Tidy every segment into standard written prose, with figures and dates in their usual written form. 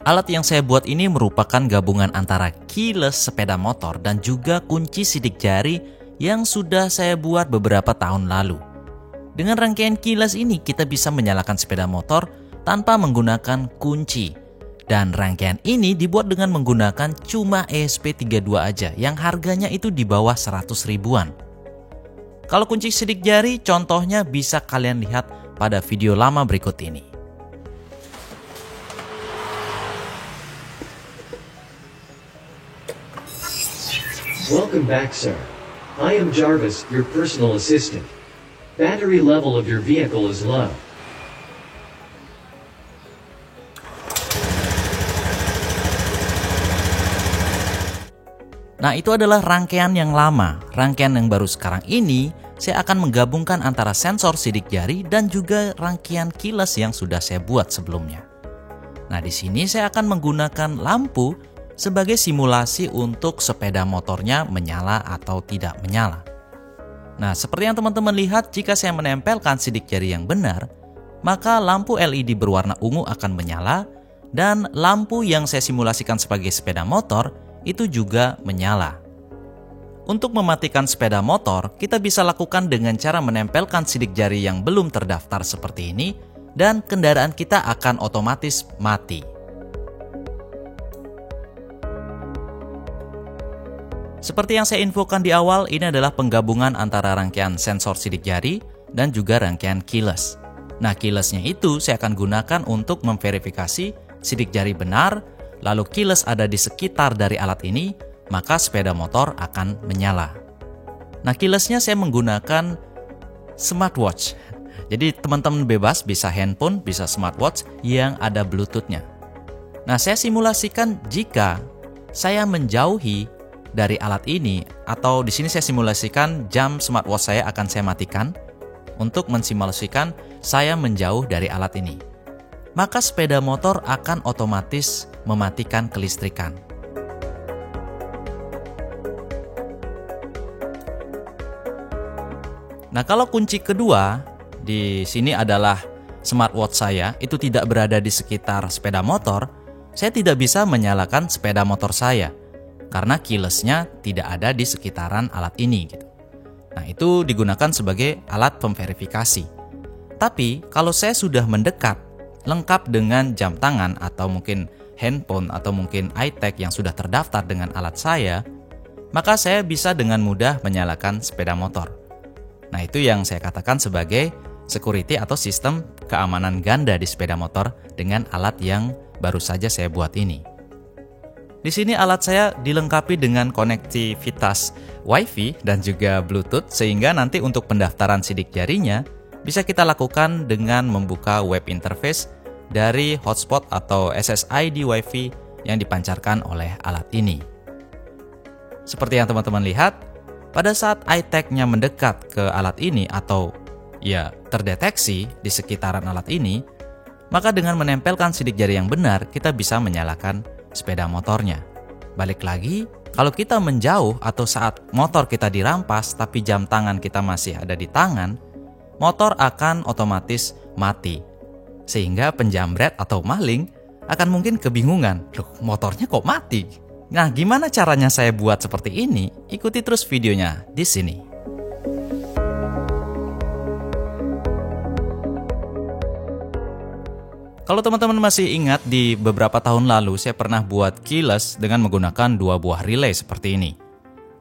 Alat yang saya buat ini merupakan gabungan antara keyless sepeda motor dan juga kunci sidik jari yang sudah saya buat beberapa tahun lalu. Dengan rangkaian keyless ini kita bisa menyalakan sepeda motor tanpa menggunakan kunci. Dan rangkaian ini dibuat dengan menggunakan cuma ESP32 aja yang harganya itu di bawah 100 ribuan. Kalau kunci sidik jari contohnya bisa kalian lihat pada video lama berikut ini. Welcome back, sir. I am Jarvis, your personal assistant. Battery level of your vehicle is low. Nah, itu adalah rangkaian yang lama. Rangkaian yang baru sekarang ini, saya akan menggabungkan antara sensor sidik jari dan juga rangkaian keyless yang sudah saya buat sebelumnya. Nah, di sini saya akan menggunakan lampu sebagai simulasi untuk sepeda motornya menyala atau tidak menyala. Nah, seperti yang teman-teman lihat, jika saya menempelkan sidik jari yang benar, maka lampu LED berwarna ungu akan menyala dan lampu yang saya simulasikan sebagai sepeda motor itu juga menyala. Untuk mematikan sepeda motor, kita bisa lakukan dengan cara menempelkan sidik jari yang belum terdaftar seperti ini dan kendaraan kita akan otomatis mati. Seperti yang saya infokan di awal, ini adalah penggabungan antara rangkaian sensor sidik jari dan juga rangkaian keyless. Nah, keylessnya itu saya akan gunakan untuk memverifikasi sidik jari benar, lalu keyless ada di sekitar dari alat ini, maka sepeda motor akan menyala. Nah, keylessnya saya menggunakan smartwatch. Jadi teman-teman bebas bisa handphone, bisa smartwatch yang ada Bluetooth-nya. Nah, saya simulasikan jika saya menjauhi dari alat ini, atau di sini saya simulasikan jam smartwatch saya akan saya matikan untuk mensimulasikan saya menjauh dari alat ini. Maka sepeda motor akan otomatis mematikan kelistrikan. Nah, kalau kunci kedua di sini adalah smartwatch saya itu tidak berada di sekitar sepeda motor, saya tidak bisa menyalakan sepeda motor saya karena keyless-nya tidak ada di sekitaran alat ini gitu. Nah, itu digunakan sebagai alat pemverifikasi. Tapi kalau saya sudah mendekat, lengkap dengan jam tangan atau mungkin handphone atau mungkin iTag yang sudah terdaftar dengan alat saya, maka saya bisa dengan mudah menyalakan sepeda motor. Nah, itu yang saya katakan sebagai security atau sistem keamanan ganda di sepeda motor dengan alat yang baru saja saya buat ini. Di sini alat saya dilengkapi dengan konektivitas Wi-Fi dan juga Bluetooth, sehingga nanti untuk pendaftaran sidik jarinya bisa kita lakukan dengan membuka web interface dari hotspot atau SSID Wi-Fi yang dipancarkan oleh alat ini. Seperti yang teman-teman lihat, pada saat iTag-nya mendekat ke alat ini atau terdeteksi di sekitaran alat ini, maka dengan menempelkan sidik jari yang benar, kita bisa menyalakan sepeda motornya. Balik lagi, kalau kita menjauh atau saat motor kita dirampas tapi jam tangan kita masih ada di tangan, motor akan otomatis mati. Sehingga penjamret atau maling akan mungkin kebingungan, loh motornya kok mati? Nah, gimana caranya saya buat seperti ini? Ikuti terus videonya di sini. Kalau teman-teman masih ingat, di beberapa tahun lalu saya pernah buat keyless dengan menggunakan 2 buah relay seperti ini.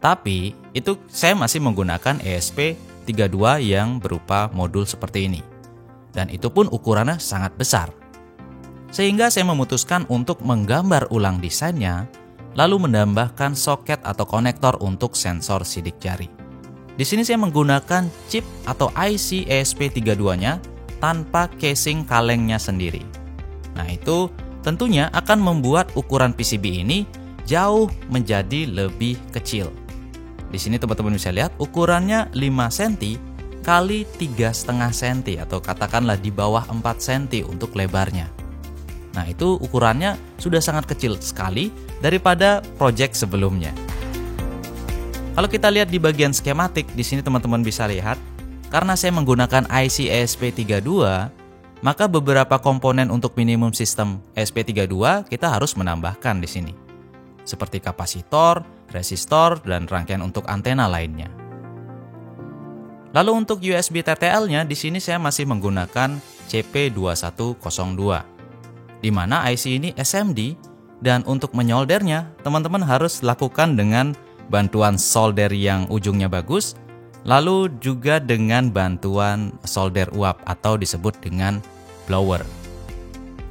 Tapi itu saya masih menggunakan ESP32 yang berupa modul seperti ini. Dan itu pun ukurannya sangat besar. Sehingga saya memutuskan untuk menggambar ulang desainnya, lalu menambahkan soket atau konektor untuk sensor sidik jari. Di sini saya menggunakan chip atau IC ESP32-nya tanpa casing kalengnya sendiri. Nah, itu tentunya akan membuat ukuran PCB ini jauh menjadi lebih kecil. Di sini teman-teman bisa lihat ukurannya 5 cm kali 3,5 cm atau katakanlah di bawah 4 cm untuk lebarnya. Nah, itu ukurannya sudah sangat kecil sekali daripada project sebelumnya. Kalau kita lihat di bagian skematik, di sini teman-teman bisa lihat, karena saya menggunakan IC ESP32, maka beberapa komponen untuk minimum sistem ESP32 kita harus menambahkan di sini, seperti kapasitor, resistor, dan rangkaian untuk antena lainnya. Lalu untuk USB TTL-nya, di sini saya masih menggunakan CP2102, di mana IC ini SMD, dan untuk menyoldernya, teman-teman harus lakukan dengan bantuan solder yang ujungnya bagus, lalu juga dengan bantuan solder uap atau disebut dengan blower.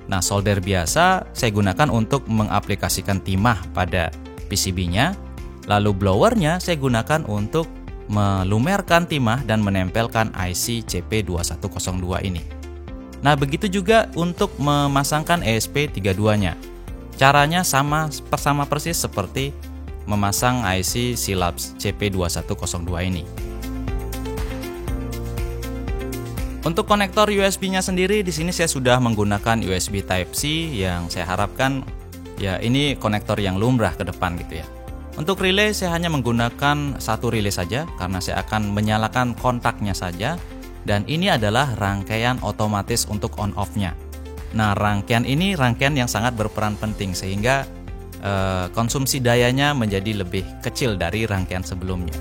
Nah, solder biasa saya gunakan untuk mengaplikasikan timah pada PCB-nya, lalu blowernya saya gunakan untuk melumerkan timah dan menempelkan IC CP2102 ini. Nah, begitu juga untuk memasangkan ESP32-nya. Caranya sama persis seperti memasang IC Silabs CP2102 ini. Untuk konektor USB-nya sendiri, di sini saya sudah menggunakan USB Type-C yang saya harapkan ya ini konektor yang lumrah ke depan gitu ya. Untuk relay saya hanya menggunakan satu relay saja karena saya akan menyalakan kontaknya saja, dan ini adalah rangkaian otomatis untuk on-off-nya. Nah, rangkaian ini rangkaian yang sangat berperan penting sehingga konsumsi dayanya menjadi lebih kecil dari rangkaian sebelumnya.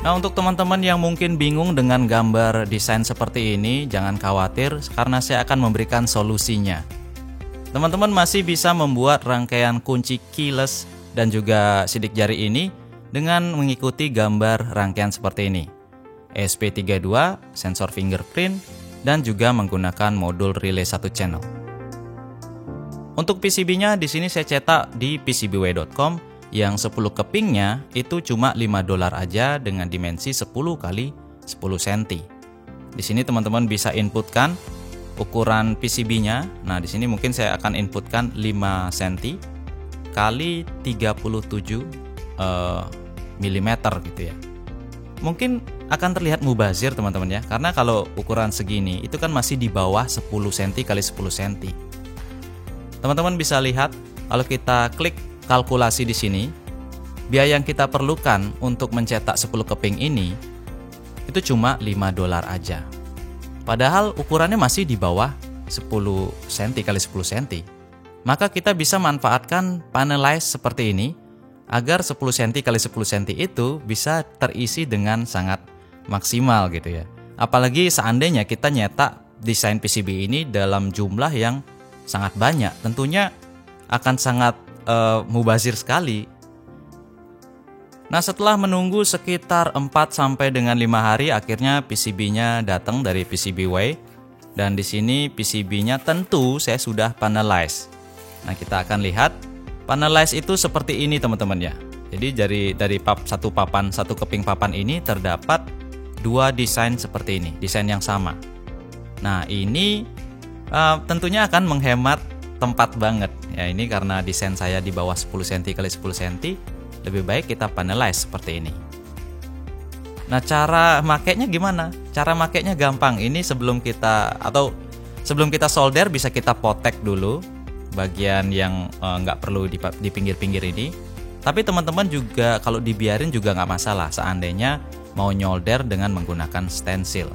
Nah, untuk teman-teman yang mungkin bingung dengan gambar desain seperti ini, jangan khawatir karena saya akan memberikan solusinya. Teman-teman masih bisa membuat rangkaian kunci keyless dan juga sidik jari ini dengan mengikuti gambar rangkaian seperti ini. ESP32, sensor fingerprint, dan juga menggunakan modul relay 1 channel. Untuk PCB-nya di sini saya cetak di PCBWay.com. Yang 10 kepingnya itu cuma $5 aja dengan dimensi 10 x 10 cm. Di sini teman-teman bisa inputkan ukuran PCB-nya. Nah, di sini mungkin saya akan inputkan 5 cm kali 37 mm gitu ya. Mungkin akan terlihat mubazir teman-teman ya, karena kalau ukuran segini itu kan masih di bawah 10 cm kali 10 cm. Teman-teman bisa lihat kalau kita klik kalkulasi di sini, biaya yang kita perlukan untuk mencetak 10 keping ini itu cuma $5 aja. Padahal ukurannya masih di bawah 10 cm kali 10 cm. Maka kita bisa manfaatkan panelize seperti ini agar 10 cm kali 10 cm itu bisa terisi dengan sangat maksimal gitu ya. Apalagi seandainya kita nyetak desain PCB ini dalam jumlah yang sangat banyak, tentunya akan sangat mubazir sekali. Nah, setelah menunggu sekitar 4 sampai dengan 5 hari, akhirnya PCB-nya datang dari PCBWay. Dan di sini PCB-nya tentu saya sudah panelize. Nah, kita akan lihat panelize itu seperti ini teman-teman ya. Jadi dari satu keping papan ini terdapat 2 desain seperti ini, desain yang sama. Nah, ini tentunya akan menghemat tempat banget ya, ini karena desain saya di bawah 10 cm kali 10 cm, lebih baik kita panelize seperti ini. Nah, cara makainya gimana? Cara makainya gampang. Ini sebelum kita solder bisa kita potek dulu bagian yang nggak perlu di pinggir-pinggir ini. Tapi teman-teman juga kalau dibiarin juga nggak masalah seandainya mau nyolder dengan menggunakan stensil.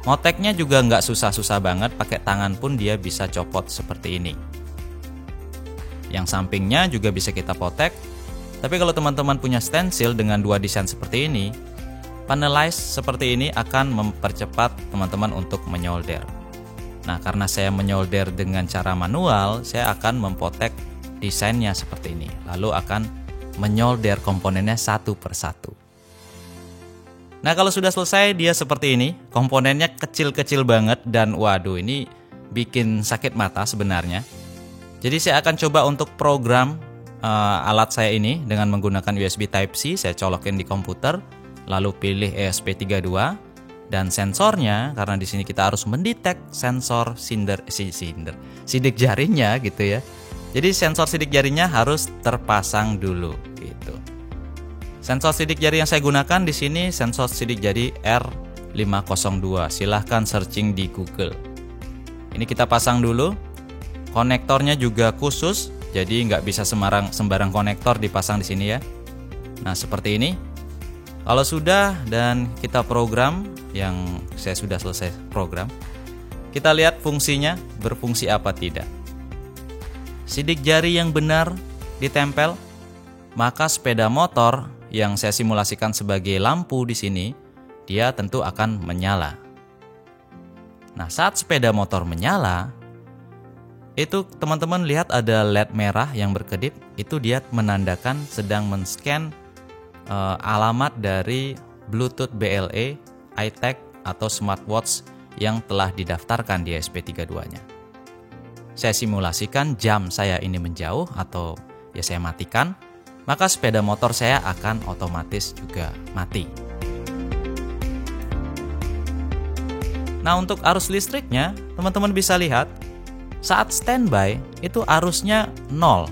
Moteknya juga nggak susah-susah banget, pakai tangan pun dia bisa copot seperti ini. Yang sampingnya juga bisa kita potek. Tapi kalau teman-teman punya stensil dengan 2 desain seperti ini, panelize seperti ini akan mempercepat teman-teman untuk menyolder. Nah, karena saya menyolder dengan cara manual, saya akan mempotek desainnya seperti ini. Lalu akan menyolder komponennya satu persatu. Nah, kalau sudah selesai dia seperti ini, komponennya kecil-kecil banget dan waduh ini bikin sakit mata sebenarnya. Jadi saya akan coba untuk program alat saya ini dengan menggunakan USB Type-C, saya colokin di komputer, lalu pilih ESP32 dan sensornya karena di sini kita harus mendetek sensor sidik jarinya gitu ya. Jadi sensor sidik jarinya harus terpasang dulu gitu. Sensor sidik jari yang saya gunakan di sini sensor sidik jari R502. Silahkan searching di Google. Ini kita pasang dulu. Konektornya juga khusus, jadi nggak bisa sembarang konektor dipasang di sini ya. Nah, seperti ini. Kalau sudah dan kita program, yang saya sudah selesai program, kita lihat fungsinya berfungsi apa tidak. Sidik jari yang benar ditempel, maka sepeda motor yang saya simulasikan sebagai lampu di sini, dia tentu akan menyala. Nah, saat sepeda motor menyala, itu teman-teman lihat ada LED merah yang berkedip, itu dia menandakan sedang men-scan alamat dari Bluetooth BLE, iTag atau smartwatch yang telah didaftarkan di SP32-nya. Saya simulasikan jam saya ini menjauh atau ya saya matikan, maka sepeda motor saya akan otomatis juga mati. Nah, untuk arus listriknya, teman-teman bisa lihat saat standby itu arusnya 0.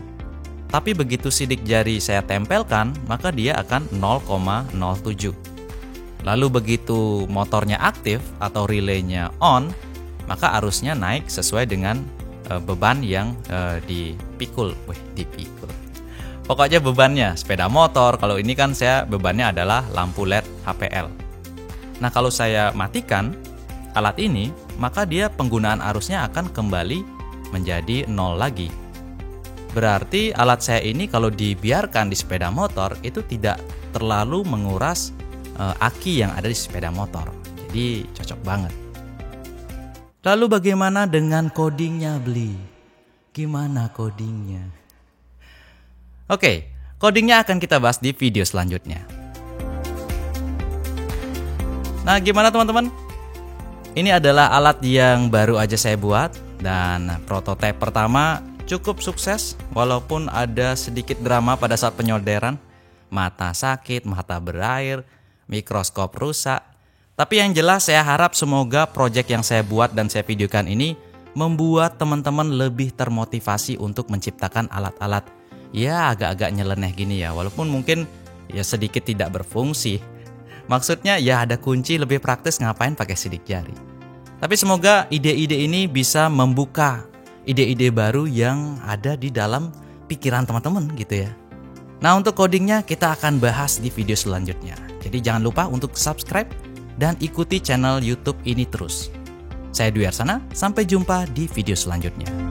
Tapi begitu sidik jari saya tempelkan, maka dia akan 0,07. Lalu begitu motornya aktif atau relaynya on, maka arusnya naik sesuai dengan beban yang dipikul. Dipikul. Pokoknya bebannya, sepeda motor, kalau ini kan saya bebannya adalah lampu LED HPL. Nah, kalau saya matikan alat ini, maka dia penggunaan arusnya akan kembali menjadi 0 lagi. Berarti alat saya ini kalau dibiarkan di sepeda motor itu tidak terlalu menguras aki yang ada di sepeda motor. Jadi cocok banget. Lalu bagaimana dengan codingnya, Bli? Gimana codingnya? Oke, codingnya akan kita bahas di video selanjutnya. Nah, gimana teman-teman? Ini adalah alat yang baru aja saya buat dan prototipe pertama cukup sukses walaupun ada sedikit drama pada saat penyoderan. Mata sakit, mata berair, mikroskop rusak. Tapi yang jelas saya harap semoga proyek yang saya buat dan saya videokan ini membuat teman-teman lebih termotivasi untuk menciptakan alat-alat ya agak-agak nyeleneh gini ya. Walaupun mungkin ya sedikit tidak berfungsi. Maksudnya ya ada kunci lebih praktis ngapain pakai sidik jari. Tapi semoga ide-ide ini bisa membuka ide-ide baru yang ada di dalam pikiran teman-teman gitu ya. Nah, untuk codingnya kita akan bahas di video selanjutnya. Jadi jangan lupa untuk subscribe dan ikuti channel YouTube ini terus. Saya Dwi Arsana, sampai jumpa di video selanjutnya.